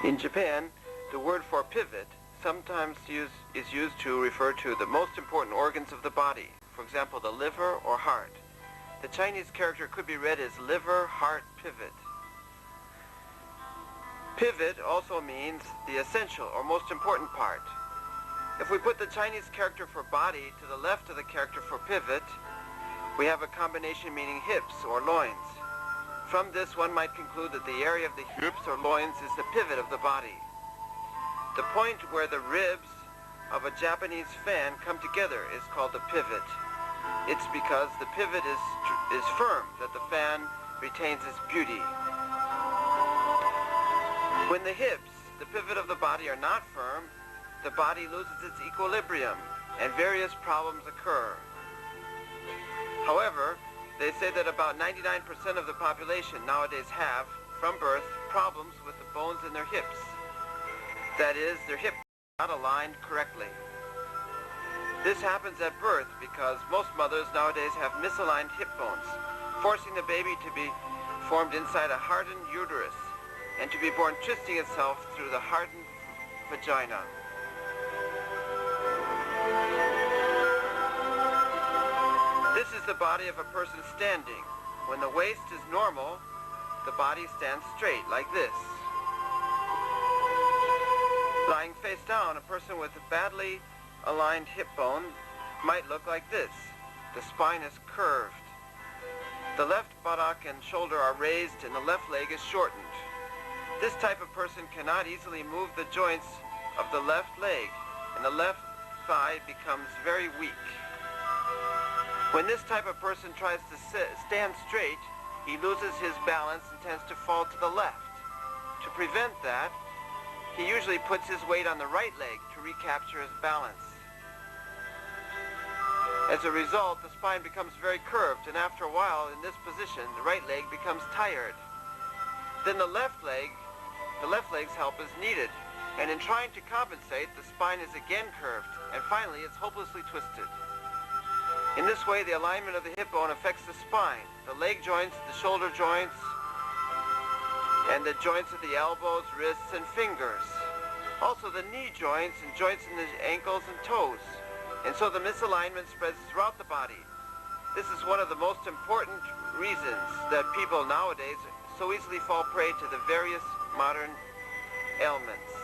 In Japan, the word for pivot sometimes is used to refer to the most important organs of the body, for example, the liver or heart. The Chinese character could be read as liver, heart, pivot. Pivot also means the essential or most important part. If we put the Chinese character for body to the left of the character for pivot, we have a combination meaning hips or loins. From this, one might conclude that the area of the hips or loins is the pivot of the body. The point where the ribs of a Japanese fan come together is called the pivot. It's because the pivot is firm that the fan retains its beauty. When the hips, the pivot of the body, are not firm, the body loses its equilibrium and various problems occur. However, they say that about 99% of the population nowadays have, from birth, problems with the bones in their hips. That is, their hips are not aligned correctly. This happens at birth because most mothers nowadays have misaligned hip bones, forcing the baby to be formed inside a hardened uterus and to be born twisting itself through the hardened vagina. This is the body of a person standing. When the waist is normal, the body stands straight, like this. Lying face down, a person with a badly aligned hip bone might look like this. The spine is curved. The left buttock and shoulder are raised and the left leg is shortened. This type of person cannot easily move the joints of the left leg, and the left thigh becomes very weak. When this type of person tries to stand straight, he loses his balance and tends to fall to the left. To prevent that, he usually puts his weight on the right leg to recapture his balance. As a result, the spine becomes very curved, and after a while in this position, the right leg becomes tired. Then the left leg's help is needed, and in trying to compensate, the spine is again curved, and finally it's hopelessly twisted. In this way, the alignment of the hip bone affects the spine, the leg joints, the shoulder joints, and the joints of the elbows, wrists, and fingers. Also the knee joints and joints in the ankles and toes. And so the misalignment spreads throughout the body. This is one of the most important reasons that people nowadays so easily fall prey to the various modern ailments.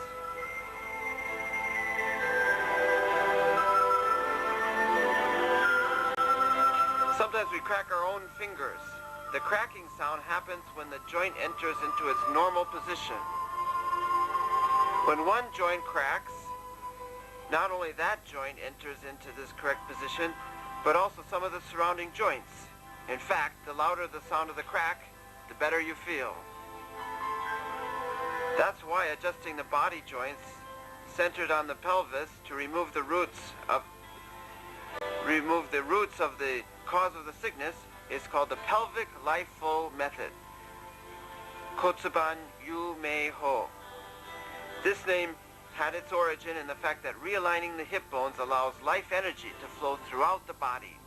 Sometimes we crack our own fingers. The cracking sound happens when the joint enters into its normal position. When one joint cracks, not only that joint enters into this correct position, but also some of the surrounding joints. In fact, the louder the sound of the crack, the better you feel. That's why adjusting the body joints centered on the pelvis to remove the roots of the cause of the sickness is called the pelvic life flow method. Kotsuban Yumeiho. This name had its origin in the fact that realigning the hip bones allows life energy to flow throughout the body.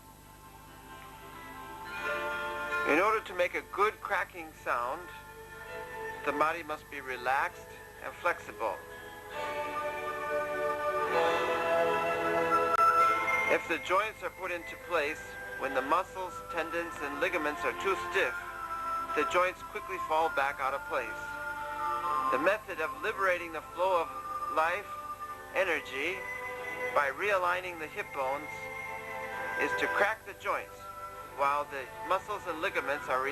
In order to make a good cracking sound, the body must be relaxed and flexible. If the joints are put into place, when the muscles, tendons, and ligaments are too stiff, the joints quickly fall back out of place. The method of liberating the flow of life energy by realigning the hip bones is to crack the joints while the muscles and ligaments are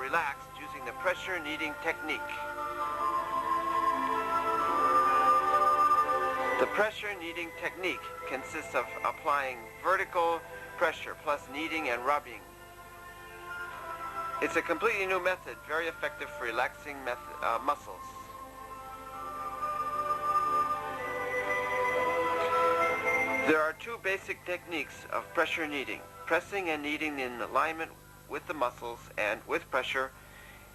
relaxed using the pressure kneading technique. The pressure kneading technique consists of applying vertical pressure plus kneading and rubbing. It's a completely new method, very effective for relaxing muscles. There are two basic techniques of pressure kneading: pressing and kneading in alignment with the muscles, and with pressure,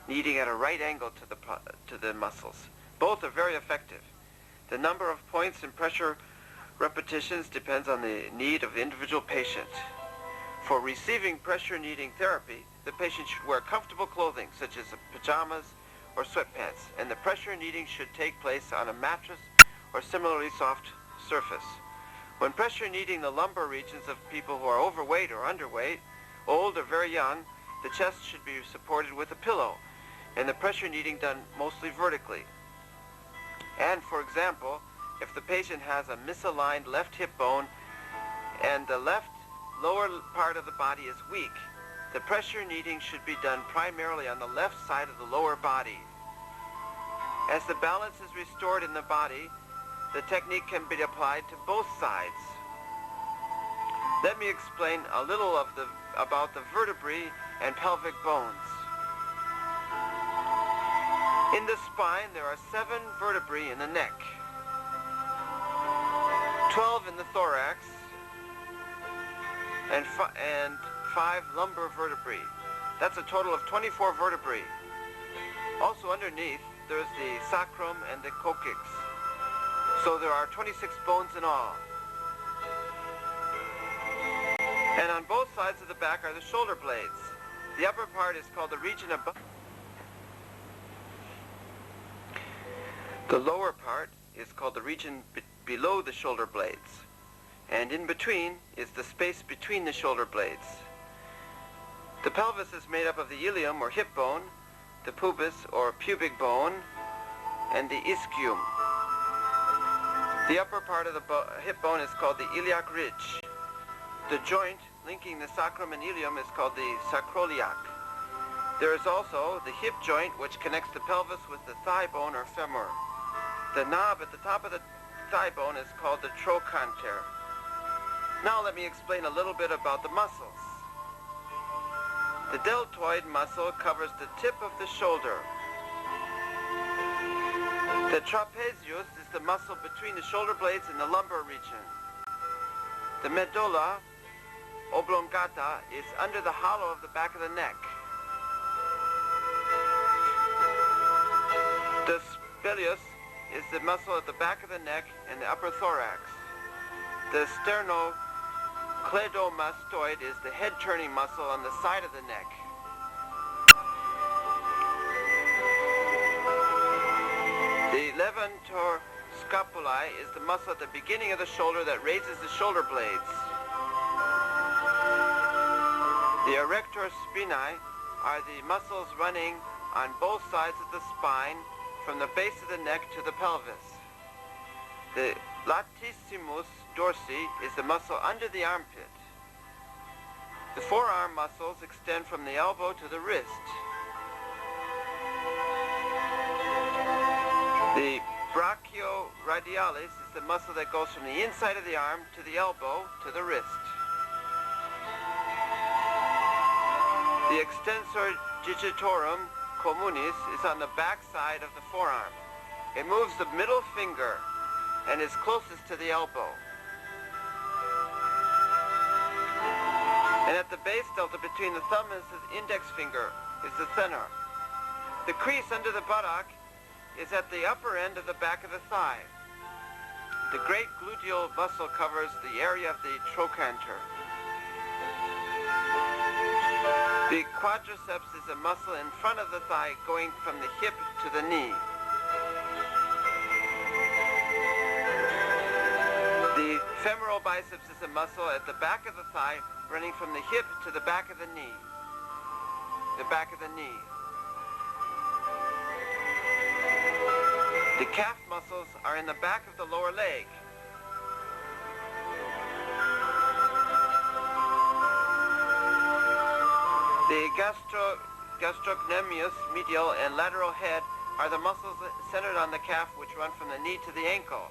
kneading at a right angle to the muscles. Both are very effective. The number of points and pressure repetitions depends on the need of the individual patient. For receiving pressure kneading therapy, the patient should wear comfortable clothing such as pajamas or sweatpants, and the pressure kneading should take place on a mattress or similarly soft surface. When pressure kneading the lumbar regions of people who are overweight or underweight, old or very young, the chest should be supported with a pillow, and the pressure kneading done mostly vertically. And for example, if the patient has a misaligned left hip bone and the left lower part of the body is weak, the pressure kneading should be done primarily on the left side of the lower body. As the balance is restored in the body, the technique can be applied to both sides. Let me explain a little about the vertebrae and pelvic bones. In the spine, there are 7 vertebrae in the neck, 12 in the thorax, and 5 lumbar vertebrae. That's a total of 24 vertebrae. Also underneath, there's the sacrum and the coccyx. So there are 26 bones in all. And on both sides of the back are the shoulder blades. The upper part is called the region above. The lower part is called the region below the shoulder blades. And in between is the space between the shoulder blades. The pelvis is made up of the ilium or hip bone, the pubis or pubic bone, and the ischium. The upper part of the hip bone is called the iliac ridge. The joint linking the sacrum and ilium is called the sacroiliac. There is also the hip joint which connects the pelvis with the thigh bone or femur. The knob at the top of the thigh bone is called the trochanter. Now let me explain a little bit about the muscles. The deltoid muscle covers the tip of the shoulder. The trapezius is the muscle between the shoulder blades and the lumbar region. The medulla oblongata is under the hollow of the back of the neck. The splenius is the muscle at the back of the neck and the upper thorax. The sternocleidomastoid is the head-turning muscle on the side of the neck. The levator scapulae is the muscle at the beginning of the shoulder that raises the shoulder blades. The erector spinae are the muscles running on both sides of the spine from the base of the neck to the pelvis. The latissimus dorsi is the muscle under the armpit. The forearm muscles extend from the elbow to the wrist. The brachioradialis is the muscle that goes from the inside of the arm to the elbow to the wrist. The extensor digitorum communis is on the back side of the forearm. It moves the middle finger and is closest to the elbow. And at the base delta between the thumb and the index finger is the thenar. The crease under the buttock is at the upper end of the back of the thigh. The great gluteal muscle covers the area of the trochanter. The quadriceps is a muscle in front of the thigh going from the hip to the knee. The femoral biceps is a muscle at the back of the thigh running from the hip to the back of the knee. The back of the knee. The calf muscles are in the back of the lower leg. The gastrocnemius, medial, and lateral head are the muscles centered on the calf which run from the knee to the ankle.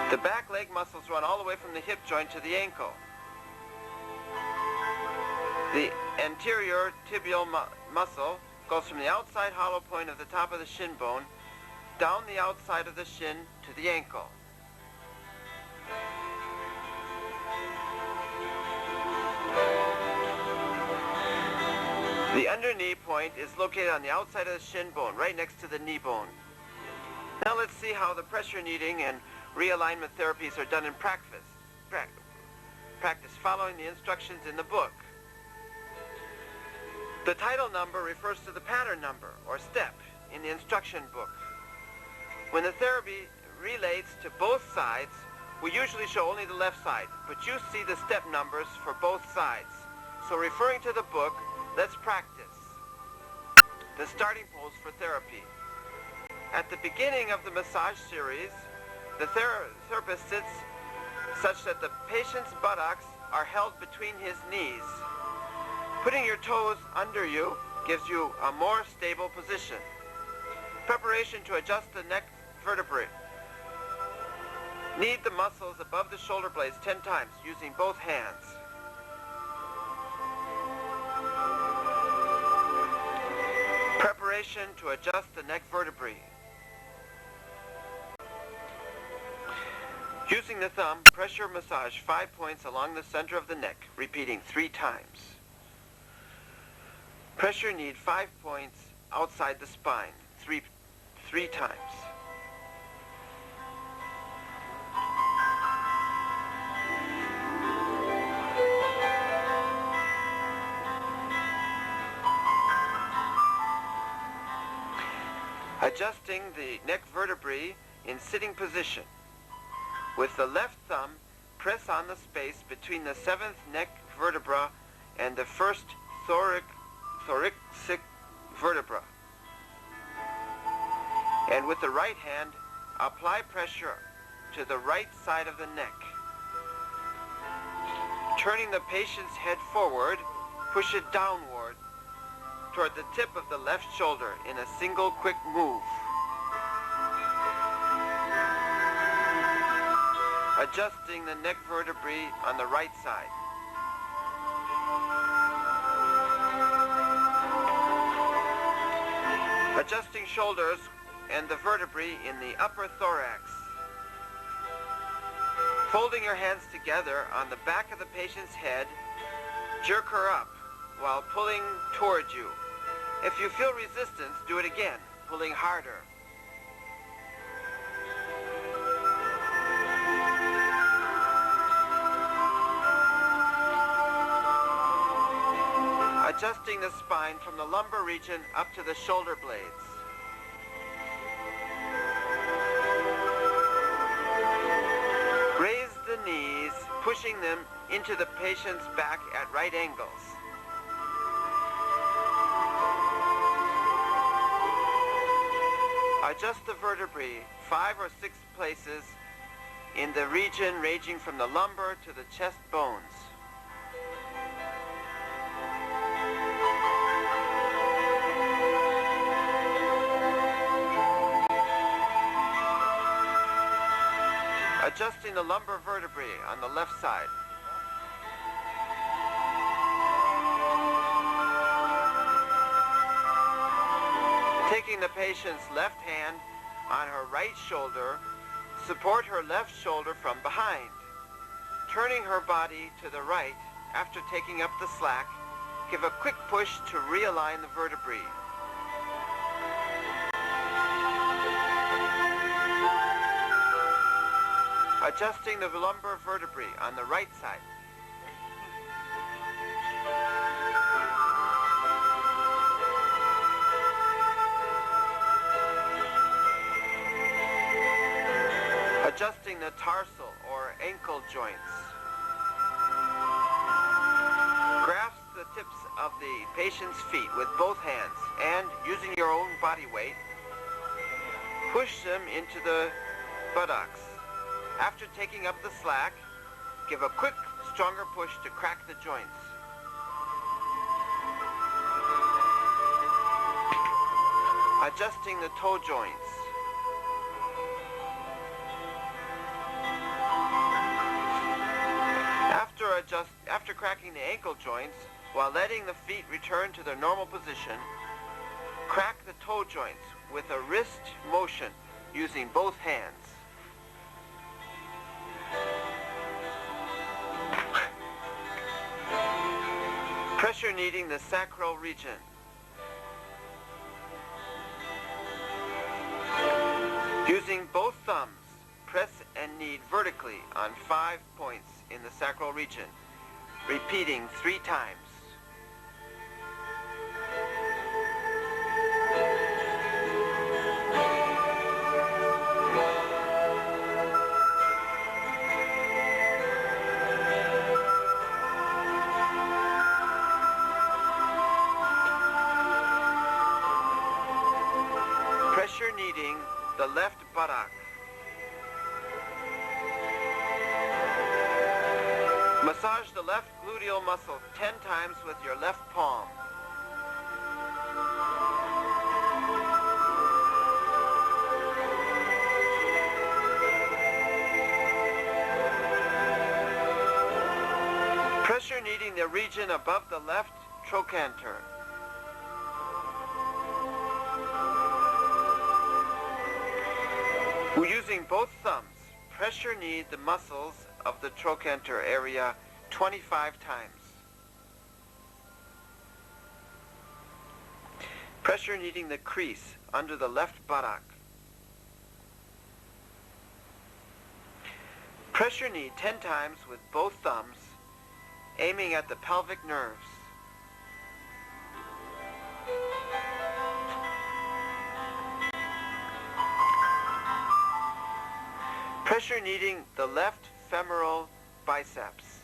The back leg muscles run all the way from the hip joint to the ankle. The anterior tibial muscle goes from the outside hollow point of the top of the shin bone down the outside of the shin to the ankle. The underknee point is located on the outside of the shin bone, right next to the knee bone. Now let's see how the pressure kneading and realignment therapies are done in practice, following the instructions in the book. The title number refers to the pattern number, or step, in the instruction book. When the therapy relates to both sides, we usually show only the left side, but you see the step numbers for both sides. So referring to the book, let's practice. The starting pose for therapy. At the beginning of the massage series, the therapist sits such that the patient's buttocks are held between his knees. Putting your toes under you gives you a more stable position. Preparation to adjust the neck vertebrae. Knead the muscles above the shoulder blades 10 times using both hands. Preparation to adjust the neck vertebrae. Using the thumb, pressure massage 5 points along the center of the neck, repeating 3 times. Pressure knead 5 points outside the spine, three times. Adjusting the neck vertebrae in sitting position. With the left thumb, press on the space between the 7th neck vertebra and the first thoracic vertebra. And with the right hand, apply pressure to the right side of the neck. Turning the patient's head forward, push it downward toward the tip of the left shoulder in a single quick move. Adjusting the neck vertebrae on the right side. Adjusting shoulders and the vertebrae in the upper thorax. Folding your hands together on the back of the patient's head, jerk her up while pulling towards you. If you feel resistance, do it again, pulling harder. Adjusting the spine from the lumbar region up to the shoulder blades. Raise the knees, pushing them into the patient's back at right angles. Adjust the vertebrae 5 or 6 places in the region ranging from the lumbar to the chest bones. Adjusting the lumbar vertebrae on the left side. Taking the patient's left hand on her right shoulder, support her left shoulder from behind. Turning her body to the right after taking up the slack, give a quick push to realign the vertebrae. Adjusting the lumbar vertebrae on the right side. Adjusting the tarsal or ankle joints. Grasp the tips of the patient's feet with both hands and, using your own body weight, push them into the buttocks. After taking up the slack, give a quick, stronger push to crack the joints. Adjusting the toe joints. After cracking the ankle joints, while letting the feet return to their normal position, crack the toe joints with a wrist motion using both hands. Pressure kneading the sacral region. Using both thumbs, press and knead vertically on 5 points in the sacral region, repeating 3 times. the left buttock. Massage the left gluteal muscle 10 times with your left palm. Pressure kneading the region above the left trochanter. We're using both thumbs. Pressure knead the muscles of the trochanter area 25 times. Pressure kneading the crease under the left buttock. Pressure knead 10 times with both thumbs, aiming at the pelvic nerves. Pressure kneading the left femoral biceps.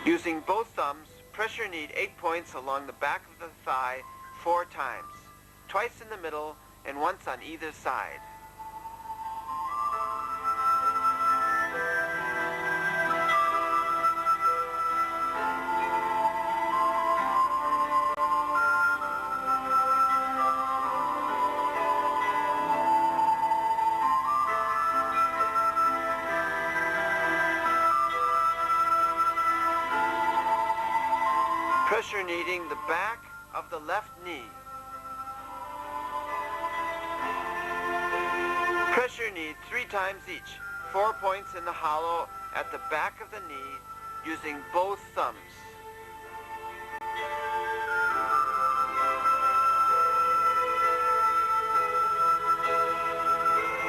Using both thumbs, pressure knead 8 points along the back of the thigh 4 times, twice in the middle and once on either side. Pressure kneading the back of the left knee. Pressure knead 3 times each, 4 points in the hollow at the back of the knee using both thumbs.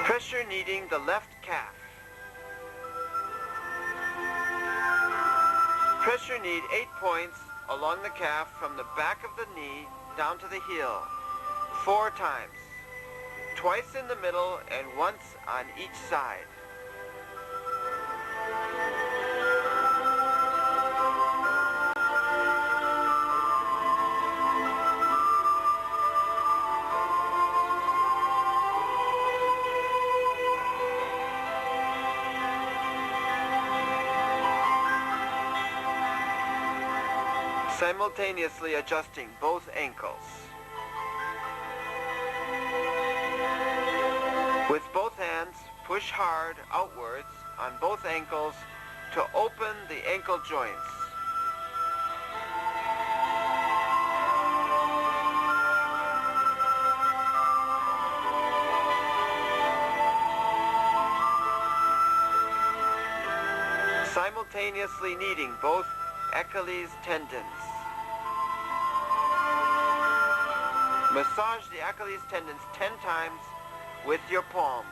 Pressure kneading the left calf. Pressure knead 8 points along the calf from the back of the knee down to the heel 4 times, twice in the middle and once on each side. Simultaneously adjusting both ankles. With both hands, push hard outwards on both ankles to open the ankle joints. Simultaneously kneading both Achilles tendons. Massage the Achilles tendons 10 times with your palms.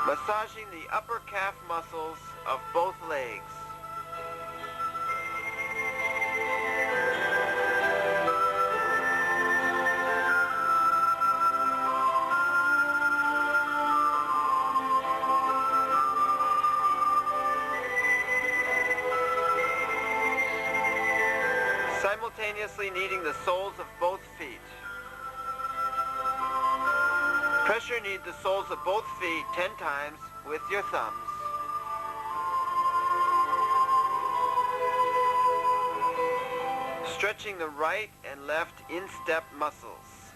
Massaging the upper calf muscles of both legs. Simultaneously kneading the soles of both feet. Pressure knead the soles of both feet 10 times with your thumbs. Stretching the right and left instep muscles.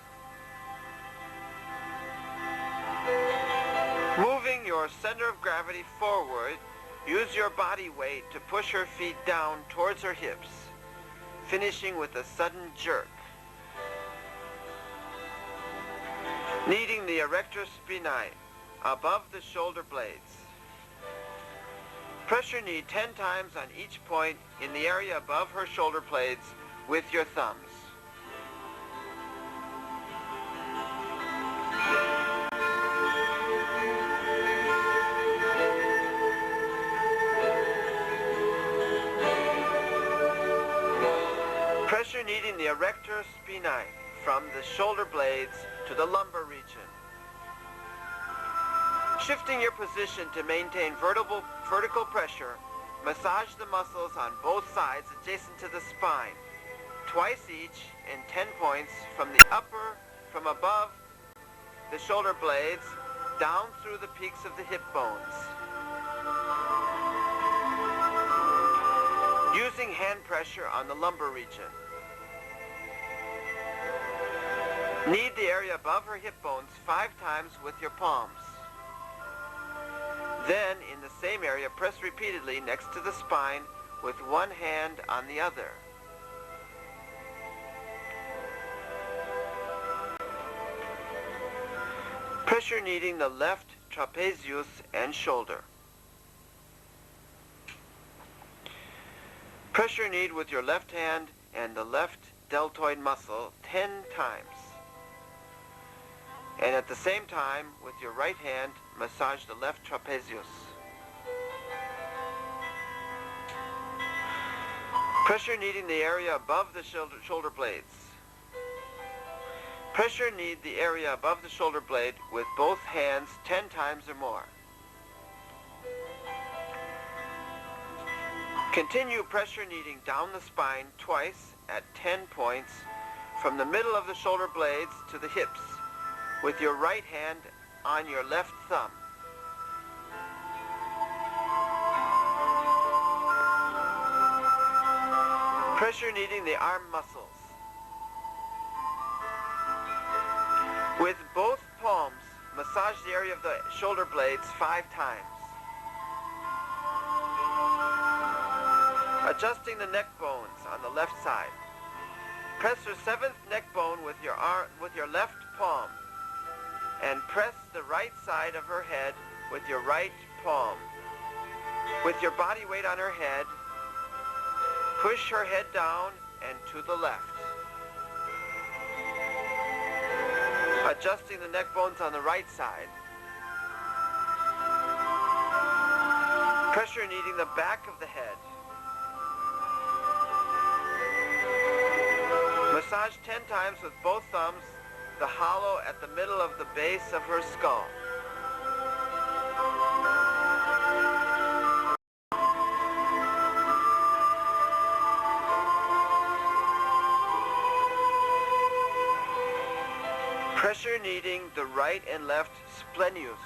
Moving your center of gravity forward, use your body weight to push her feet down towards her hips, finishing with a sudden jerk. Kneading the erector spinae above the shoulder blades. Pressure knead 10 times on each point in the area above her shoulder blades with your thumbs. Pressure kneading the erector spinae from the shoulder blades to the lumbar region. Shifting your position to maintain vertical pressure, massage the muscles on both sides adjacent to the spine, twice each in 10 points from above the shoulder blades, down through the peaks of the hip bones. Using hand pressure on the lumbar region. Knead the area above her hip bones 5 times with your palms. Then, in the same area, press repeatedly next to the spine with one hand on the other. Pressure kneading the left trapezius and shoulder. Pressure knead with your left hand and the left deltoid muscle 10 times. And at the same time, with your right hand, massage the left trapezius. Pressure kneading the area above the shoulder blades. Pressure knead the area above the shoulder blade with both hands 10 times or more. Continue pressure kneading down the spine twice at 10 points from the middle of the shoulder blades to the hips with your right hand on your left thumb. Pressure kneading the arm muscles. With both palms, massage the area of the shoulder blades 5 times. Adjusting the neck bones on the left side. Press your 7th neck bone with your left palm. And press the right side of her head with your right palm. With your body weight on her head, push her head down and to the left. Adjusting the neck bones on the right side. Pressure kneading the back of the head. Massage 10 times with both thumbs the hollow at the middle of the base of her skull. Pressure kneading the right and left splenius.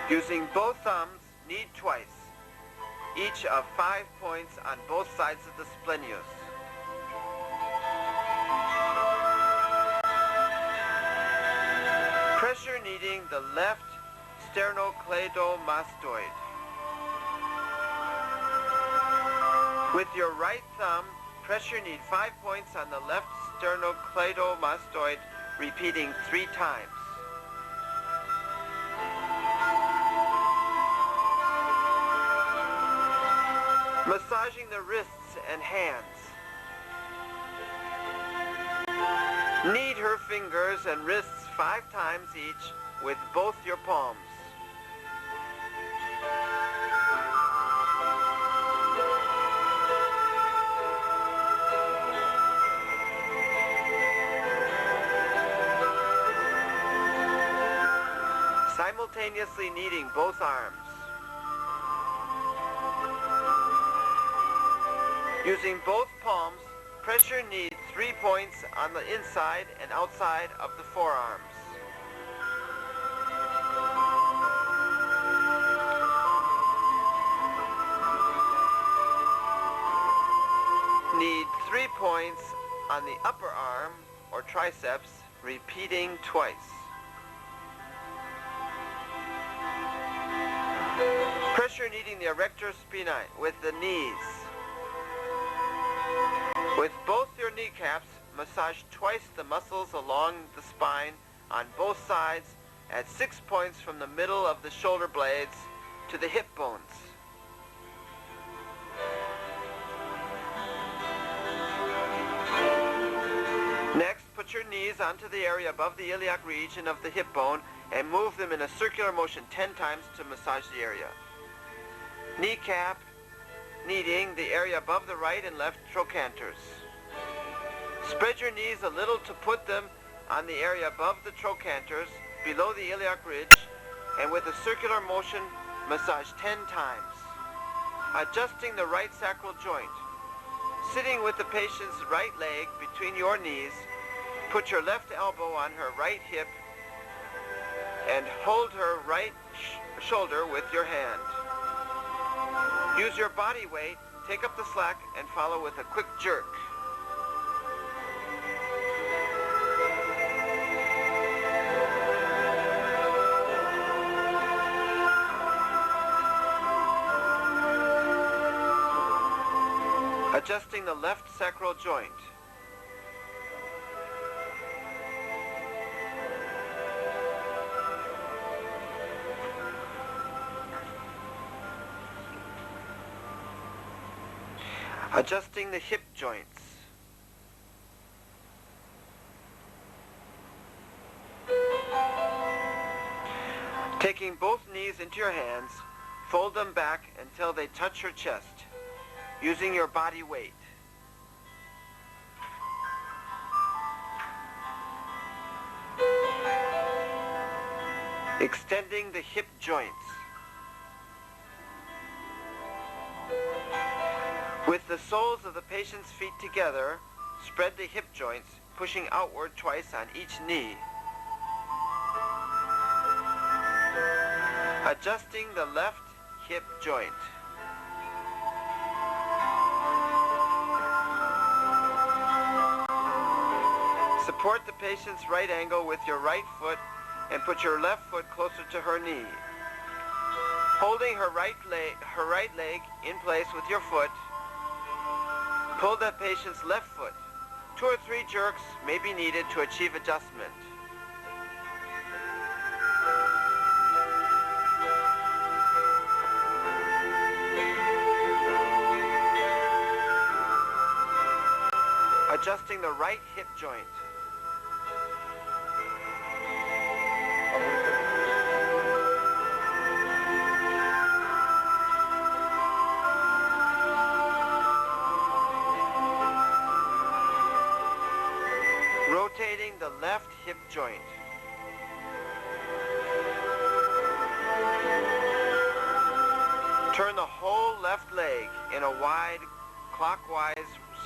Using both thumbs, knead twice, each of 5 points on both sides of the splenius. Pressure kneading the left sternocleidomastoid. With your right thumb, pressure knead 5 points on the left sternocleidomastoid, repeating 3 times. Massaging the wrists and hands. Knead her fingers and wrists 5 times each with both your palms. Simultaneously kneading both arms. Using both palms, pressure knead 3 points on the inside and outside of the forearms. Knead 3 points on the upper arm or triceps, repeating twice. Pressure kneading the erector spinae with the knees. With both your kneecaps, massage twice the muscles along the spine on both sides at 6 points from the middle of the shoulder blades to the hip bones. Next, put your knees onto the area above the iliac region of the hip bone and move them in a circular motion 10 times to massage the area. Kneecap kneading the area above the right and left trochanters. Spread your knees a little to put them on the area above the trochanters, below the iliac ridge, and with a circular motion, massage 10 times. Adjusting the right sacral joint. Sitting with the patient's right leg between your knees, put your left elbow on her right hip and hold her right shoulder with your hand. Use your body weight, take up the slack, and follow with a quick jerk. Adjusting the left sacral joint. Adjusting the hip joints. Taking both knees into your hands, fold them back until they touch your chest, using your body weight. Extending the hip joints. With the soles of the patient's feet together, spread the hip joints, pushing outward twice on each knee. Adjusting the left hip joint. Support the patient's right ankle with your right foot and put your left foot closer to her knee. Holding her right leg in place with your foot, pull the patient's left foot. 2 or 3 jerks may be needed to achieve adjustment. Adjusting the right hip joint. Rotating the left hip joint. Turn the whole left leg in a wide clockwise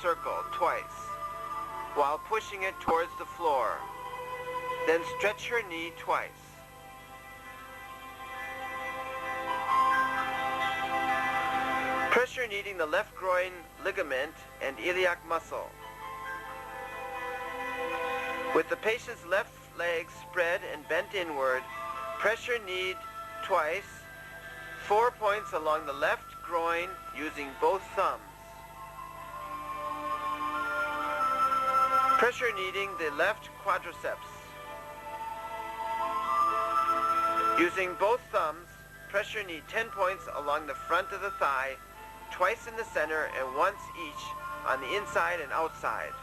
circle twice while pushing it towards the floor. Then stretch your knee twice. Pressure kneading the left groin ligament and iliac muscle. With the patient's left leg spread and bent inward, pressure knead twice, 4 points along the left groin using both thumbs. Pressure kneading the left quadriceps. Using both thumbs, pressure knead 10 points along the front of the thigh, twice in the center and once each on the inside and outside.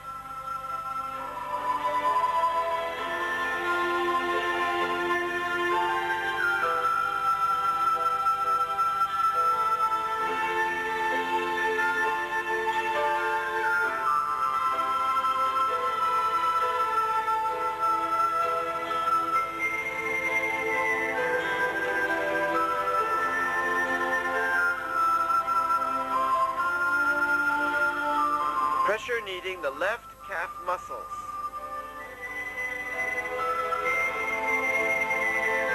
Pressure kneading the left calf muscles.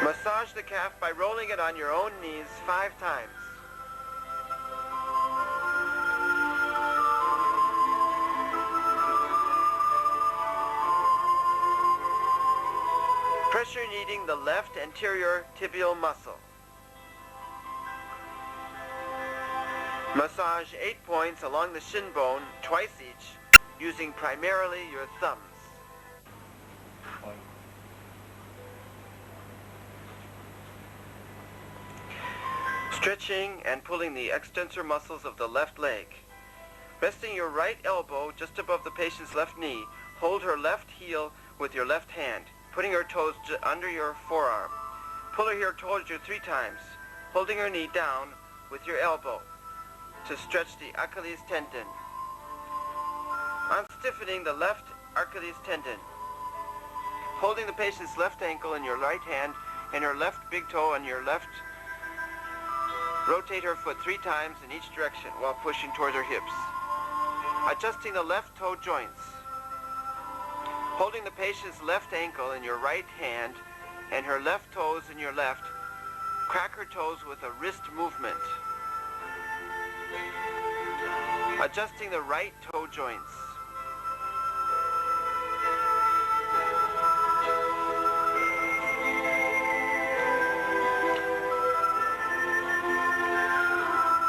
Massage the calf by rolling it on your own knees 5 times. Pressure kneading the left anterior tibial muscle. Massage 8 points along the shin bone twice each, using primarily your thumbs. Stretching and pulling the extensor muscles of the left leg. Resting your right elbow just above the patient's left knee, hold her left heel with your left hand, putting her toes under your forearm. Pull her here towards you 3 times, holding her knee down with your elbow to stretch the Achilles tendon. On stiffening the left Achilles tendon, Holding the patient's left ankle in your right hand and her left big toe on your left, rotate her foot 3 times in each direction while pushing towards her hips. Adjusting the left toe joints. Holding the patient's left ankle in your right hand and her left toes in your left, crack her toes with a wrist movement. Adjusting the right toe joints.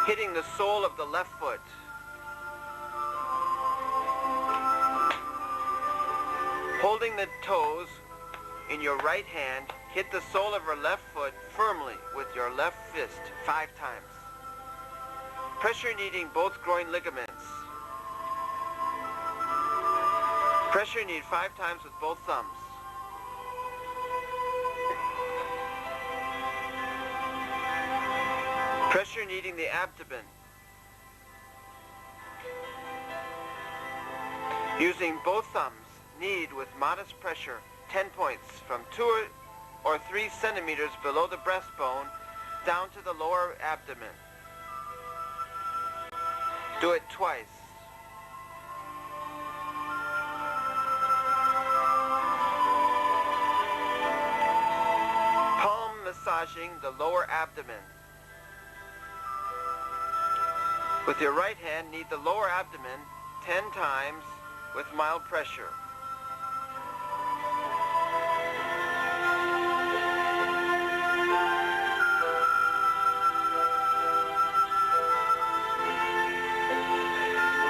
Hitting the sole of the left foot. Holding the toes in your right hand, hit the sole of her left foot firmly with your left fist 5 times. Pressure kneading both groin ligaments. Pressure knead 5 times with both thumbs. Pressure kneading the abdomen. Using both thumbs, knead with modest pressure 10 points from 2 or 3 centimeters below the breastbone down to the lower abdomen. Do it twice. Palm massaging the lower abdomen. With your right hand, knead the lower abdomen 10 times with mild pressure.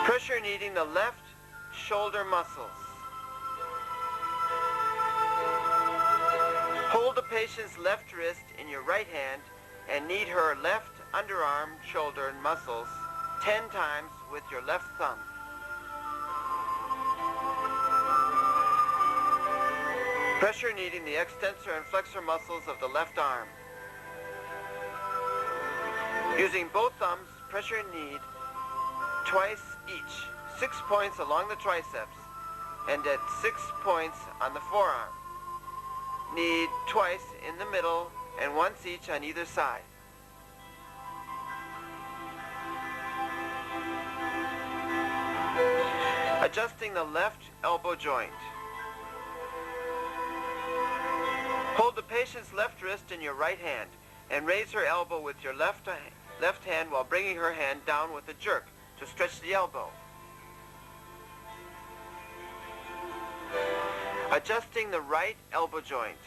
Pressure kneading the left shoulder muscles. Hold the patient's left wrist in your right hand and knead her left underarm, shoulder, and muscles 10 times with your left thumb. Pressure kneading the extensor and flexor muscles of the left arm. Using both thumbs, pressure knead twice each, 6 points along the triceps and at 6 points on the forearm. Knead twice in the middle and once each on either side. Adjusting the left elbow joint. Hold the patient's left wrist in your right hand and raise her elbow with your left hand while bringing her hand down with a jerk to stretch the elbow. Adjusting the right elbow joint.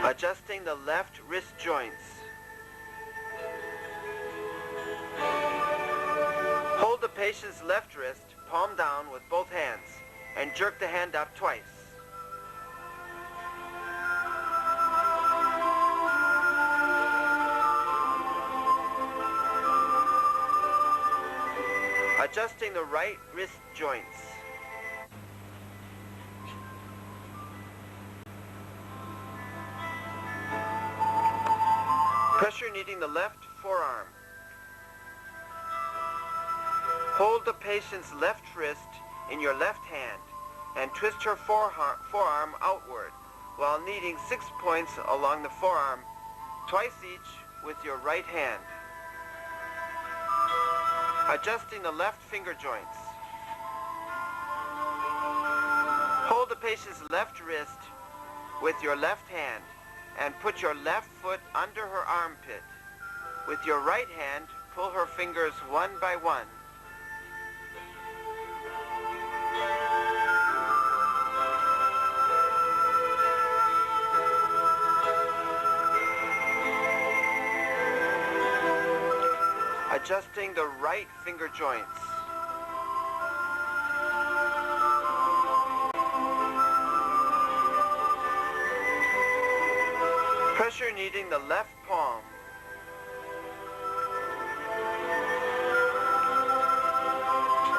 Adjusting the left wrist joints. Hold the patient's left wrist, palm down with both hands, and jerk the hand up twice. Adjusting the right wrist joints. Pressure kneading the left forearm. Hold the patient's left wrist in your left hand and twist her forearm outward while kneading 6 points along the forearm, twice each with your right hand. Adjusting the left finger joints. Hold the patient's left wrist with your left hand and put your left foot under her armpit. With your right hand, pull her fingers one by one. Adjusting the right finger joints. Pressure kneading the left palm.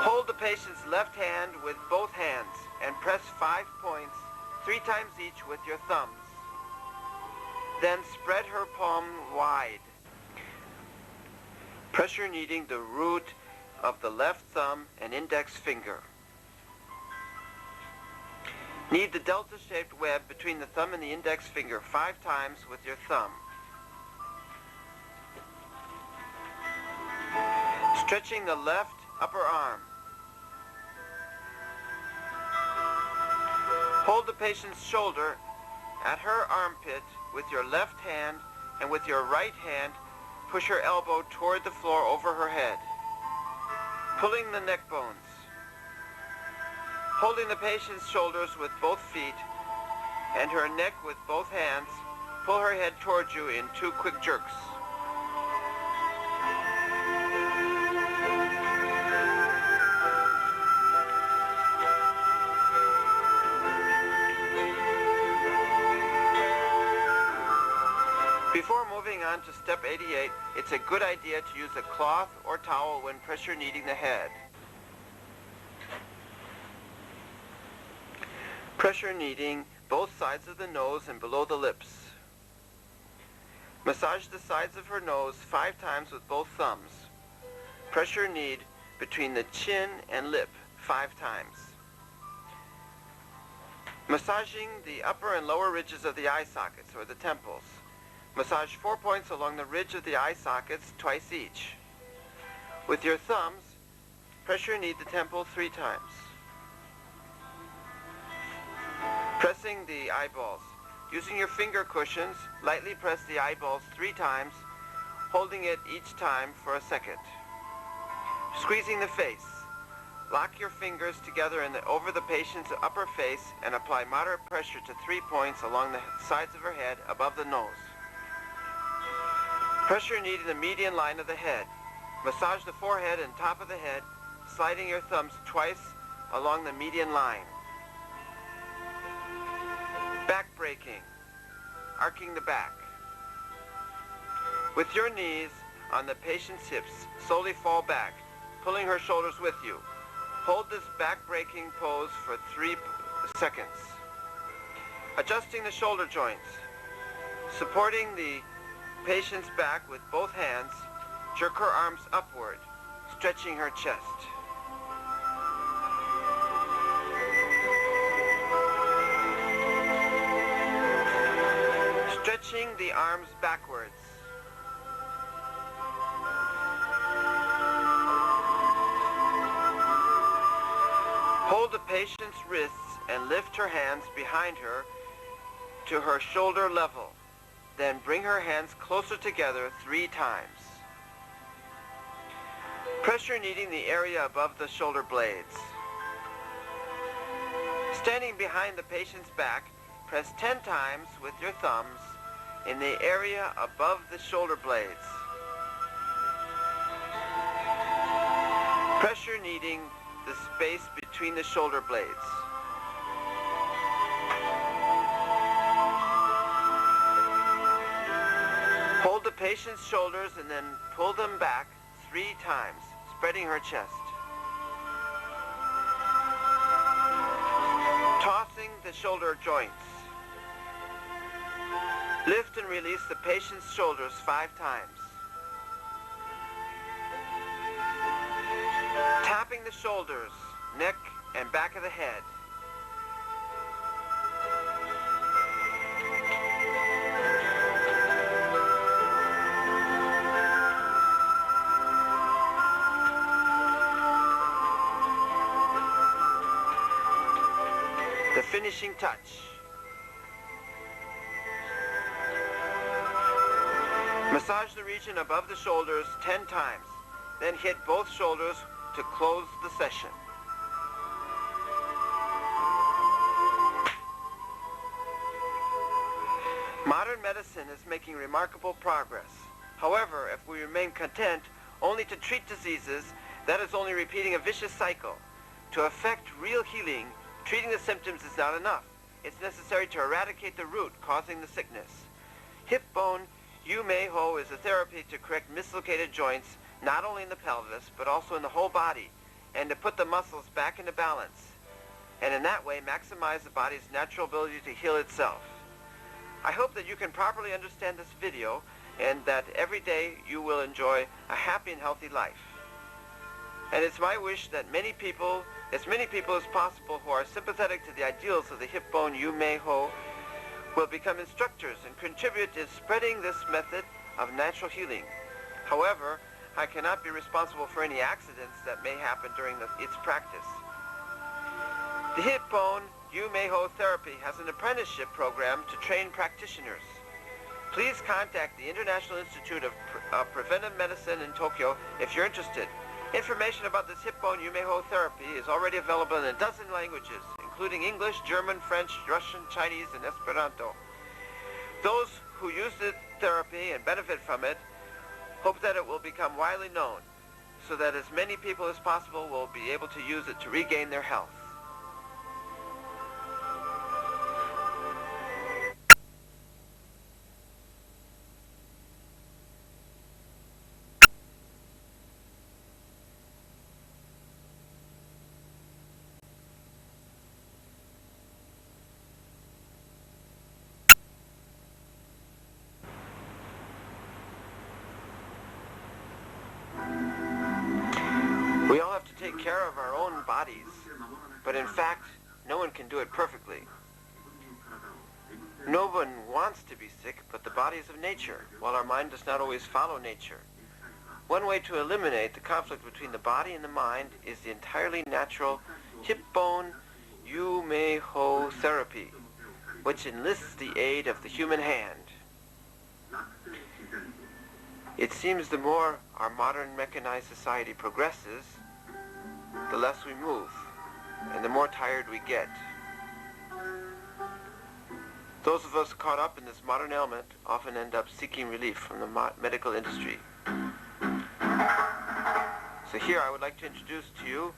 Hold the patient's left hand with both hands and press 5 points 3 times each with your thumbs. Then spread her palm wide. Pressure kneading the root of the left thumb and index finger. Knead the delta-shaped web between the thumb and the index finger 5 times with your thumb. Stretching the left upper arm. Hold the patient's shoulder at her armpit with your left hand, and with your right hand push her elbow toward the floor over her head, pulling the neck bones. Holding the patient's shoulders with both feet and her neck with both hands, pull her head towards you in 2 quick jerks. Before moving on to step 88, it's a good idea to use a cloth or towel when pressure kneading the head. Pressure kneading both sides of the nose and below the lips. Massage the sides of her nose 5 times with both thumbs. Pressure knead between the chin and lip 5 times. Massaging the upper and lower ridges of the eye sockets or the temples. Massage 4 points along the ridge of the eye sockets twice each. With your thumbs, pressure knead the temple 3 times. Pressing the eyeballs. Using your finger cushions, lightly press the eyeballs 3 times, holding it each time for a second. Squeezing the face. Lock your fingers together over the patient's upper face and apply moderate pressure to 3 points along the sides of her head above the nose. Pressure kneading the median line of the head. Massage the forehead and top of the head, sliding your thumbs twice along the median line. Back breaking, arcing the back. With your knees on the patient's hips, slowly fall back, pulling her shoulders with you. Hold this back breaking pose for 3 seconds. Adjusting the shoulder joints. Supporting the patient's back with both hands, jerk her arms upward, stretching her chest. Stretching the arms backwards. Hold the patient's wrists and lift her hands behind her to her shoulder level. Then bring her hands closer together 3 times. Pressure kneading the area above the shoulder blades. Standing behind the patient's back, press 10 times with your thumbs in the area above the shoulder blades. Pressure kneading the space between the shoulder blades. Hold the patient's shoulders and then pull them back 3 times, spreading her chest. Tossing the shoulder joints. Lift and release the patient's shoulders 5 times. Tapping the shoulders, neck, and back of the head. The finishing touch. Massage the region above the shoulders 10 times, then hit both shoulders to close the session. Modern medicine is making remarkable progress. However, if we remain content only to treat diseases, that is only repeating a vicious cycle. To effect real healing, treating the symptoms is not enough. It's necessary to eradicate the root causing the sickness. Hip bone Yumeiho is a therapy to correct mislocated joints, not only in the pelvis, but also in the whole body, and to put the muscles back into balance, and in that way maximize the body's natural ability to heal itself. I hope that you can properly understand this video and that every day you will enjoy a happy and healthy life. And it's my wish that as many people as possible who are sympathetic to the ideals of the hip bone Yumeiho will become instructors and contribute in spreading this method of natural healing. However, I cannot be responsible for any accidents that may happen during its practice. The hip bone Yumeiho therapy has an apprenticeship program to train practitioners. Please contact the International Institute of Preventive Medicine in Tokyo if you're interested. Information about this hip bone Yumeiho therapy is already available in a dozen languages, including English, German, French, Russian, Chinese, and Esperanto. Those who use the therapy and benefit from it hope that it will become widely known so that as many people as possible will be able to use it to regain their health. We all have to take care of our own bodies, but in fact, no one can do it perfectly. No one wants to be sick, but the body is of nature, while our mind does not always follow nature. One way to eliminate the conflict between the body and the mind is the entirely natural hip bone Yumeiho therapy, which enlists the aid of the human hand. It seems the more our modern mechanized society progresses, the less we move, and the more tired we get. Those of us caught up in this modern ailment often end up seeking relief from the medical industry. So here I would like to introduce to you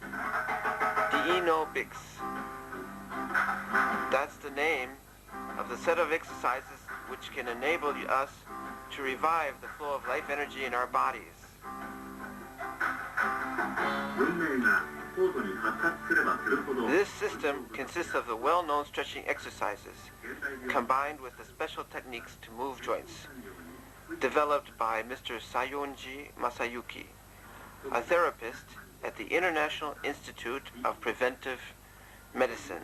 Yumeiho Bix. That's the name of the set of exercises which can enable us to revive the flow of life energy in our bodies. This system consists of the well-known stretching exercises combined with the special techniques to move joints developed by Mr. Sayonji Masayuki, a therapist at the International Institute of Preventive Medicine.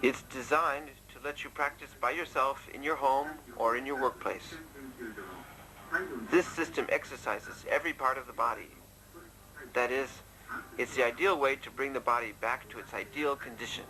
It's designed to let you practice by yourself in your home or in your workplace. This system exercises every part of the body. That is, it's the ideal way to bring the body back to its ideal condition.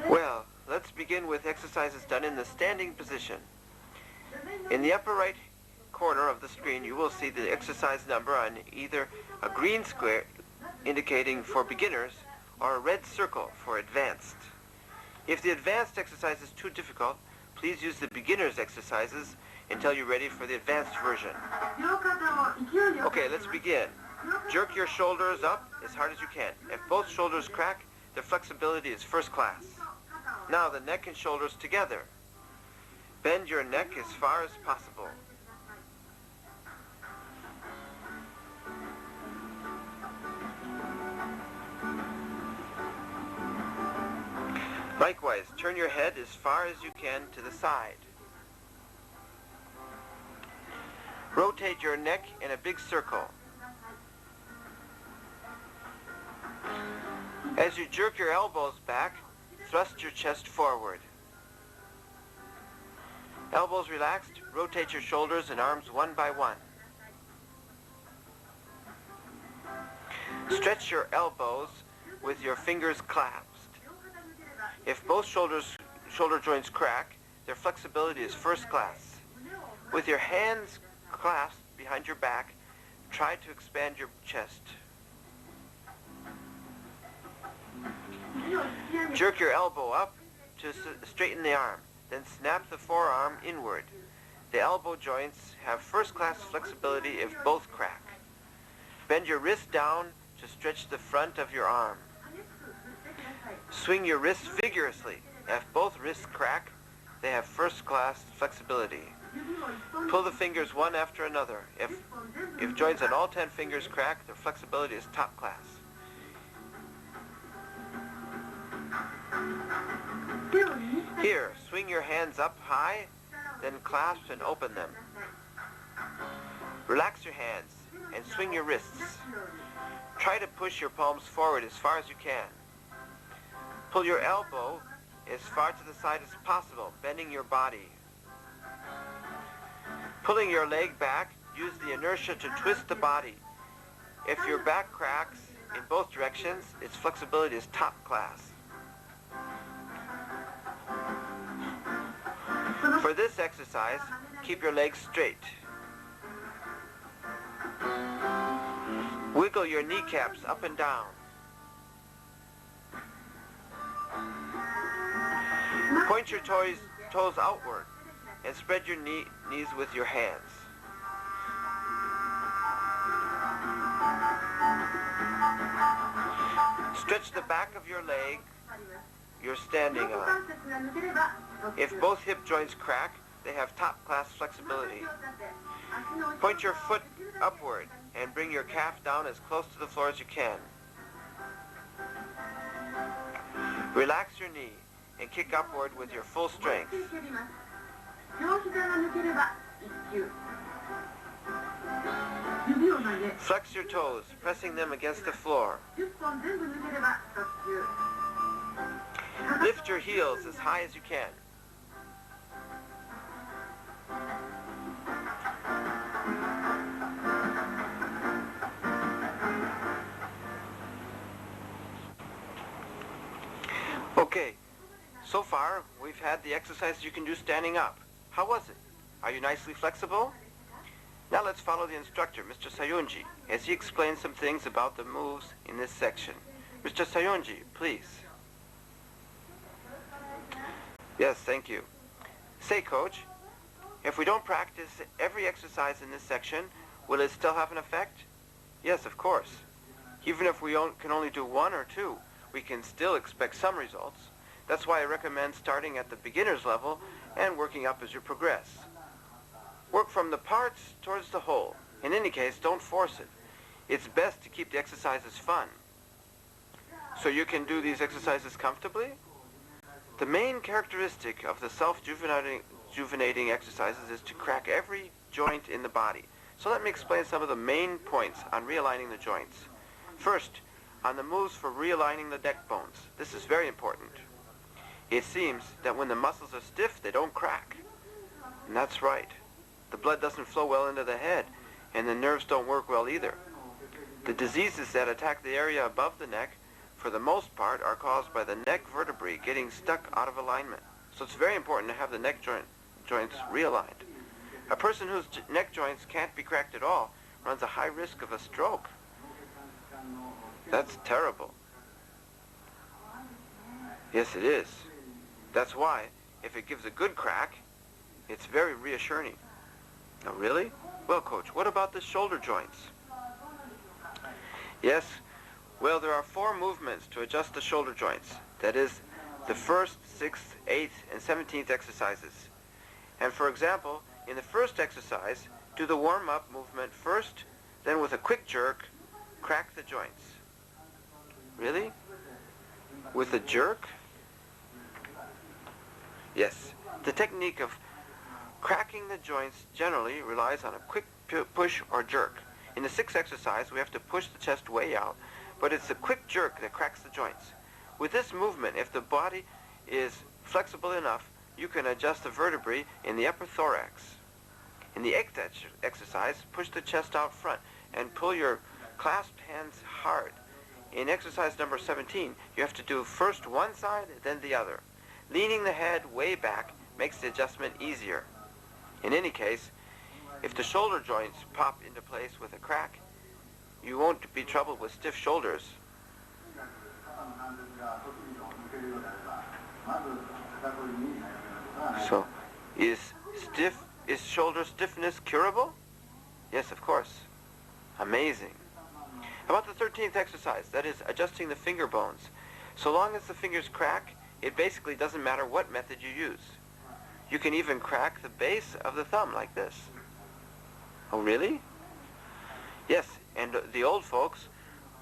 Well, let's begin with exercises done in the standing position. In the upper right corner of the screen, you will see the exercise number on either a green square indicating for beginners or a red circle for advanced. If the advanced exercise is too difficult, please use the beginner's exercises until you're ready for the advanced version. Okay, let's begin. Jerk your shoulders up as hard as you can. If both shoulders crack, the flexibility is first class. Now the neck and shoulders together. Bend your neck as far as possible. Likewise, turn your head as far as you can to the side. Rotate your neck in a big circle. As you jerk your elbows back, thrust your chest forward. Elbows relaxed, rotate your shoulders and arms one by one. Stretch your elbows with your fingers clasped. If both shoulder joints crack, their flexibility is first class. With your hands clasped behind your back, try to expand your chest. Jerk your elbow up to straighten the arm, then snap the forearm inward. The elbow joints have first-class flexibility if both crack. Bend your wrist down to stretch the front of your arm. Swing your wrists vigorously. If both wrists crack, they have first-class flexibility. Pull the fingers one after another. If joints on all 10 fingers crack, their flexibility is top class. Here, swing your hands up high, then clasp and open them. Relax your hands and swing your wrists. Try to push your palms forward as far as you can. Pull your elbow as far to the side as possible, bending your body. Pulling your leg back, use the inertia to twist the body. If your back cracks in both directions, its flexibility is top class. For this exercise, keep your legs straight. Wiggle your kneecaps up and down. Point your toes outward and spread your knees with your hands. Stretch the back of your leg you're standing on. If both hip joints crack, they have top-class flexibility. Point your foot upward and bring your calf down as close to the floor as you can. Relax your knee and kick upward with your full strength. Flex your toes, pressing them against the floor. Lift your heels as high as you can. Okay, so far we've had the exercises you can do standing up. How was it? Are you nicely flexible? Now let's follow the instructor, Mr. Sayonji, as he explains some things about the moves in this section. Mr. Sayonji, please. Yes, thank you. Say, Coach, if we don't practice every exercise in this section, will it still have an effect? Yes, of course. Even if we can only do one or two, we can still expect some results. That's why I recommend starting at the beginner's level and working up as you progress. Work from the parts towards the whole. In any case, don't force it. It's best to keep the exercises fun. So you can do these exercises comfortably? The main characteristic of the self-juvenating exercises is to crack every joint in the body. So let me explain some of the main points on realigning the joints. First, on the moves for realigning the neck bones. This is very important. It seems that when the muscles are stiff, they don't crack. And that's right. The blood doesn't flow well into the head, and the nerves don't work well either. The diseases that attack the area above the neck, for the most part, are caused by the neck vertebrae getting stuck out of alignment. So it's very important to have the neck joints realigned. A person whose neck joints can't be cracked at all runs a high risk of a stroke. That's terrible. Yes, it is. That's why, if it gives a good crack, it's very reassuring. Oh, really? Well, Coach, what about the shoulder joints? Yes, well, there are 4 movements to adjust the shoulder joints. That is, the 1st, 6th, 8th, and 17th exercises. And for example, in the first exercise, do the warm-up movement first, then with a quick jerk, crack the joints. Really? With a jerk? Yes. The technique of cracking the joints generally relies on a quick push or jerk. In the 6th exercise, we have to push the chest way out, but it's the quick jerk that cracks the joints. With this movement, if the body is flexible enough, you can adjust the vertebrae in the upper thorax. In the 8th exercise, push the chest out front and pull your clasped hands hard. In exercise number 17, you have to do first one side, then the other. Leaning the head way back makes the adjustment easier. In any case, if the shoulder joints pop into place with a crack, you won't be troubled with stiff shoulders. Is shoulder stiffness curable? Yes, of course. Amazing. How about the 13th exercise? That is adjusting the finger bones. So long as the fingers crack, it basically doesn't matter what method you use. You can even crack the base of the thumb like this. Oh, really? Yes, and the old folks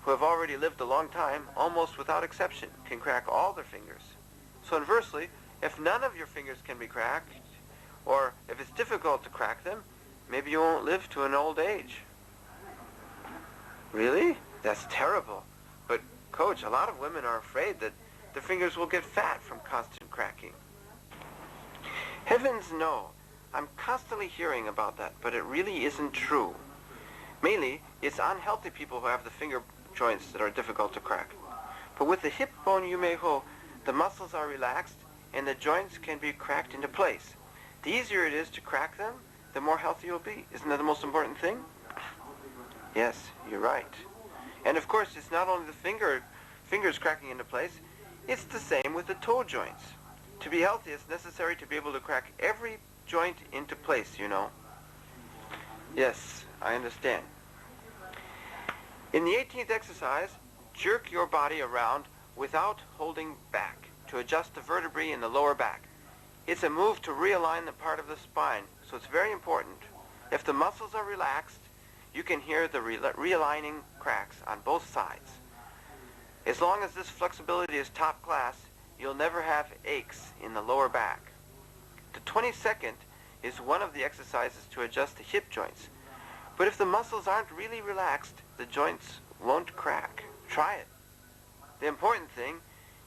who have already lived a long time, almost without exception, can crack all their fingers. So inversely, if none of your fingers can be cracked, or if it's difficult to crack them, maybe you won't live to an old age. Really? That's terrible. But, Coach, a lot of women are afraid that their fingers will get fat from constant cracking. Heavens no. I'm constantly hearing about that, but it really isn't true. Mainly, it's unhealthy people who have the finger joints that are difficult to crack. But with the hip bone Yumeiho, the muscles are relaxed and the joints can be cracked into place. The easier it is to crack them, the more healthy you'll be. Isn't that the most important thing? Yes, you're right. And of course, it's not only the fingers cracking into place, it's the same with the toe joints. To be healthy, it's necessary to be able to crack every joint into place, you know. Yes, I understand. In the 18th exercise, jerk your body around without holding back to adjust the vertebrae in the lower back. It's a move to realign the part of the spine, so it's very important. If the muscles are relaxed, you can hear the realigning cracks on both sides. As long as this flexibility is top class, you'll never have aches in the lower back. The 22nd is one of the exercises to adjust the hip joints. But if the muscles aren't really relaxed, the joints won't crack. Try it. The important thing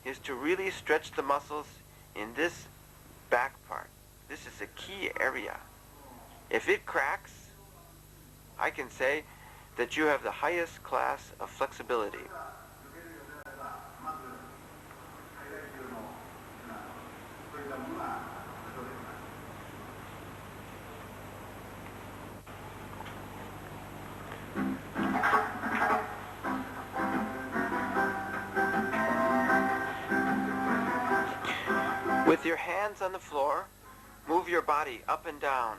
is to really stretch the muscles in this back part. This is a key area. If it cracks, I can say that you have the highest class of flexibility. With your hands on the floor, move your body up and down.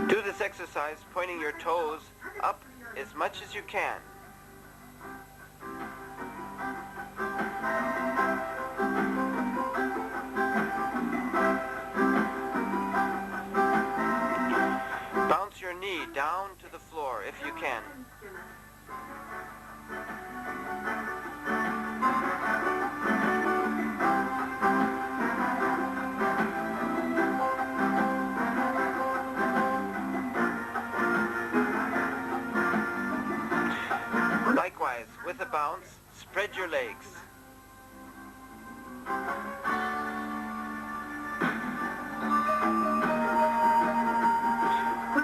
Do this exercise pointing your toes up as much as you can. Bounce your knee down to the floor if you can. Likewise, with a bounce, spread your legs.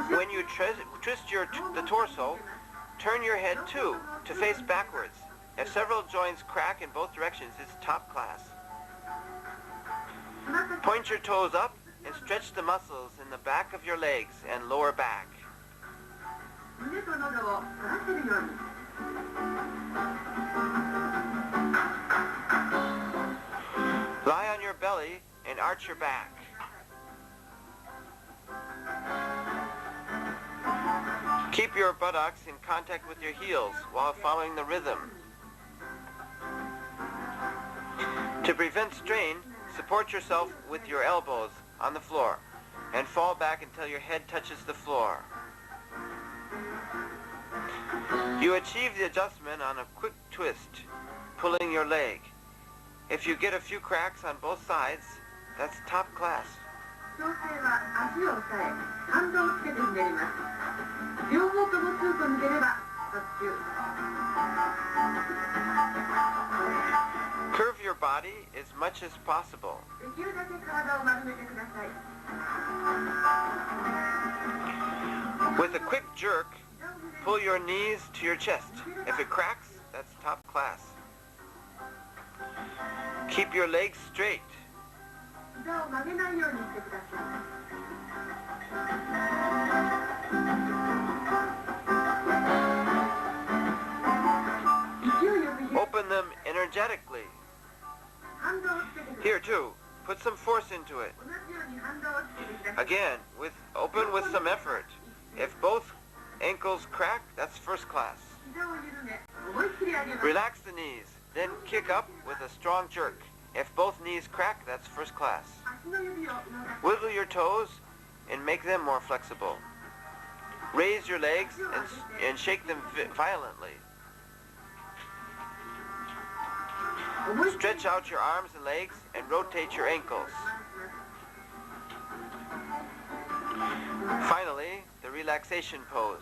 When you twist the torso, turn your head too, to face backwards. If several joints crack in both directions, it's top class. Point your toes up and stretch the muscles in the back of your legs and lower back. Lie on your belly and arch your back. Keep your buttocks in contact with your heels while following the rhythm. To prevent strain, support yourself with your elbows on the floor and fall back until your head touches the floor. You achieve the adjustment on a quick twist, pulling your leg. If you get a few cracks on both sides, that's top class. Curve your body as much as possible. With a quick jerk, pull your knees to your chest. If it cracks, that's top class. Keep your legs straight. Open them energetically. Here too, put some force into it. Again, open with some effort. If both ankles crack, that's first class. Relax the knees, then kick up with a strong jerk. If both knees crack, that's first class. Wiggle your toes and make them more flexible. Raise your legs and shake them violently. Stretch out your arms and legs and rotate your ankles. Finally, the relaxation pose.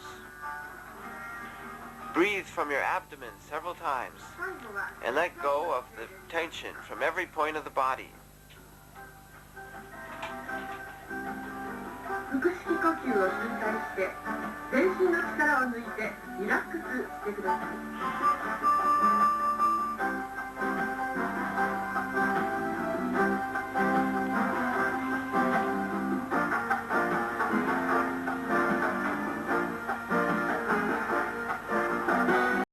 Breathe from your abdomen several times and let go of the tension from every point of the body. 腹式呼吸を周回して全身の力を抜いてリラックスしてください。